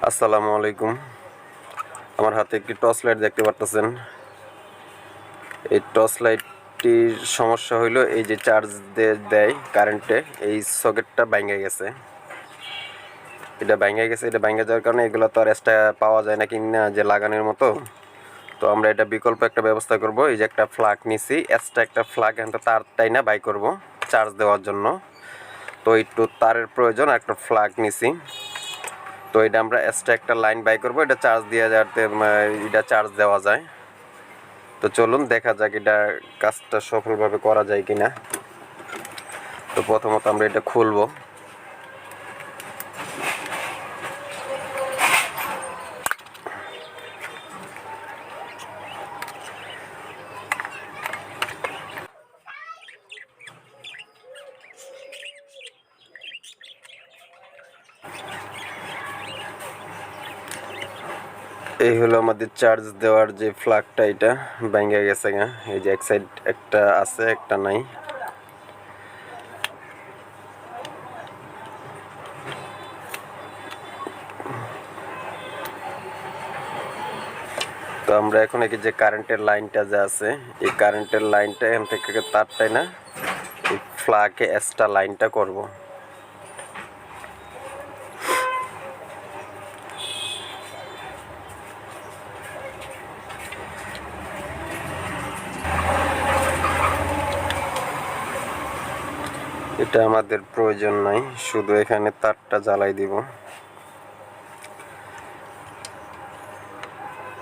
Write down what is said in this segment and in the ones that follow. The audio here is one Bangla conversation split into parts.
আসসালামু আলাইকুম। আমার হাতে একটি টর্চ লাইট দেখতে পারতেছেন। এই টর্চ লাইটটির সমস্যা হইল এই যে চার্জ দেয় কারেন্টে, এই সকেটটা ভাঙে গেছে। এটা ভাঙে যাওয়ার কারণে এগুলো তো আর এক্সট্রা পাওয়া যায় না কিনা যে লাগানোর মতো। তো আমরা এটা বিকল্প একটা ব্যবস্থা করব। এই যে একটা প্লাগ নিছি, এক্সট্রা একটা প্লাগ এখানে তারটাই না বাই করব চার্জ দেওয়ার জন্য। তো একটু তারের প্রয়োজন, একটা প্লাগ নিছি। তো এটা আমরা এক্সট্রা একটা লাইন বাই করব, এটা চার্জ দিয়ে যাতে এটা চার্জ দেওয়া যায়। তো চলুন দেখা যাক এটা কাজটা সফলভাবে করা যায় কিনা। তো প্রথমত আমরা এটা খুলবো। এই হলো আমাদের চার্জ দেওয়ার যে প্লাগটা, এটা ভেঙে গেছে গা। এই যে এক সাইড একটা আছে, একটা নাই। তো আমরা এখন এই যে কারেন্টের লাইনটা যে আছে, এই কারেন্টের লাইনটা এখান থেকে তারটাই না এই প্লাগে এক্সট্রা লাইনটা করব। এটা আমাদের প্রয়োজন নাই, শুধু এখানে তারটা জ্বালাই দিব।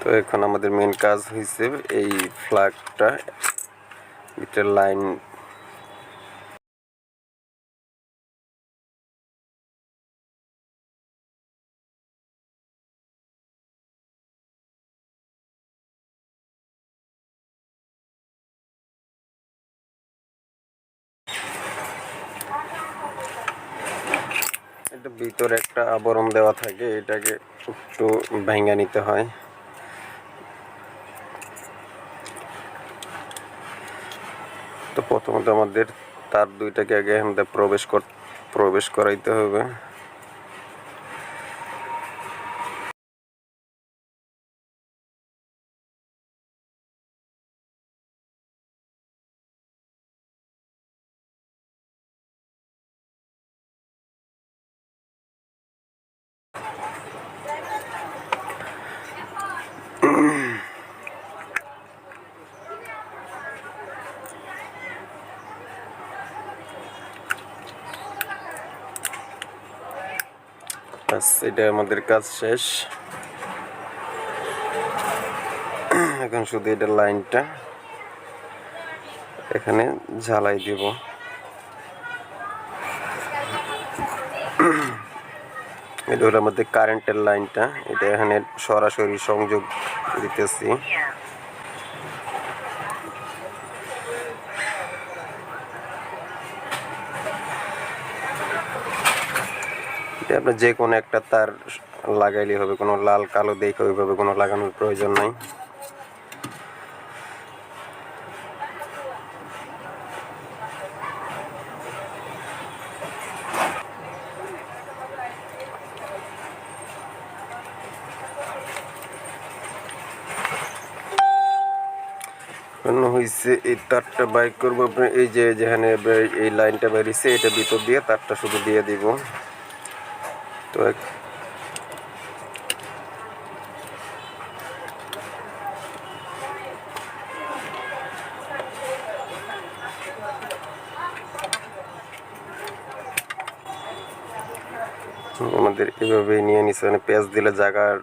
তো এখন আমাদের মেন কাজ হয়েছে এই প্লাগটা এটার লাইন এটা ভিতরে একটা আবরণ দেওয়া থাকে, এটাকে একটু ভেঙে নিতে হয়। তো প্রথমত আমাদের তার দুইটাকে আগে আমাদের প্রবেশ করাইতে হবে। এটা আমাদের কাজ শেষ। এখন শুধু এটা লাইনটা এখানে ঝালাই দিব। এটা হলো আমাদের কারেন্টের লাইনটা, এটা এখানে সরাসরি সংযোগ দিতেছি। আপনার যে কোনো একটা তার লাগাইলেই হবে, কোনো লাল কালো দেখে ওইভাবে কোনো লাগানোর প্রয়োজন নাই। হয়েছে এই তারটা বাইক করবো আপনি, এই যে যেখানে এই লাইনটা বেরিয়েছে এটা ভিতর দিয়ে তারটা শুধু দিয়ে দিব। তো আমাদের এভাবেই নিয়ে নিচ্ছে, মানে পেঁয়াজ দিলে জায়গার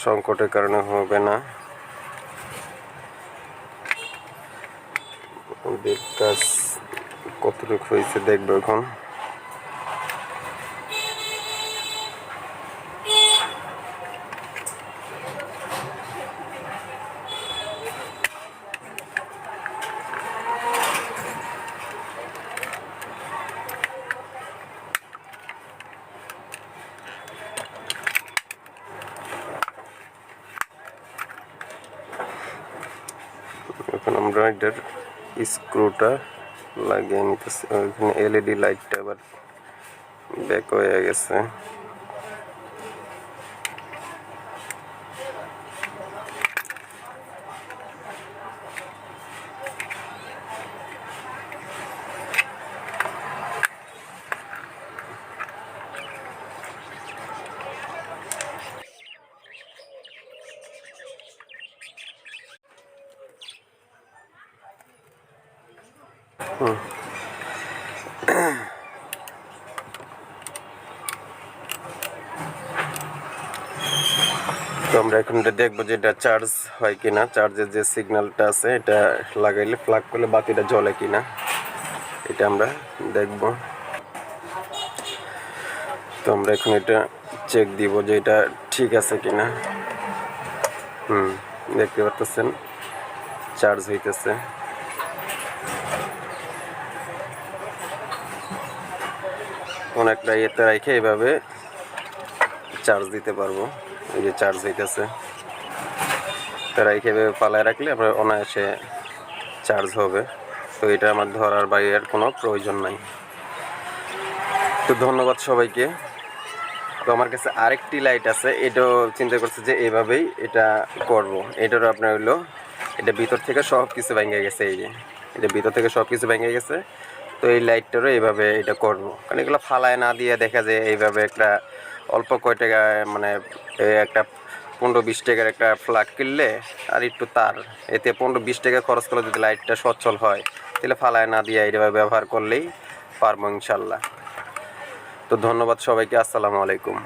সংকটের কারণে হবে না। আমাদের কাজ কতটুকু হয়েছে দেখবো এখন। এখন আমরা এটার স্ক্রুটা লাগিয়ে নিতেছি। ওইখানে এলইডি লাইটটা আবার ব্যাক হয়ে গেছে। হুম। তো আমরা এখন এটা দেখবো যে এটা চার্জ হয় কিনা, চার্জের যে সিগন্যালটা আছে এটা লাগাইলে প্লাগ করলে বাতিটা জ্বলে কিনা এটা আমরা দেখব। তো আমরা এখন এটা চেক দিব যে এটা ঠিক আছে কিনা। দেখতে পাচ্ছেন চার্জ হইতেছে। অনেকটা ইয়েতে রেখে এইভাবে চার্জ দিতে পারবো। এই যে চার্জ হইতেছে, তারা এইভাবে পালায় রাখলে আমরা অনায়াসে চার্জ হবে। তো এটা আমার ধরার বাইরের কোনো প্রয়োজন নাই। তো ধন্যবাদ সবাইকে। তো আমার কাছে আরেকটি লাইট আছে, এটাও চিন্তা করছে যে এইভাবেই এটা করব। এটারও আপনার হলো এটা ভিতর থেকে সব কিছু ভেঙে গেছে, এই যে এটা ভিতর থেকে সব কিছু ভেঙে গেছে। তো এই লাইটটারও এইভাবে এটা করব, কারণ এগুলো ফালায় না দিয়ে দেখা যায় এইভাবে একটা অল্প কয় টাকা মানে একটা 15-20 টাকার একটা প্লাগ কিনলে আর একটু তার এতে 15-20 টাকা খরচ করলে যদি লাইটটা সচ্ছল হয় তাহলে ফালায় না দিয়ে এইভাবে ব্যবহার করলেই পারবো ইনশাল্লাহ। তো ধন্যবাদ সবাইকে, আসসালামু আলাইকুম।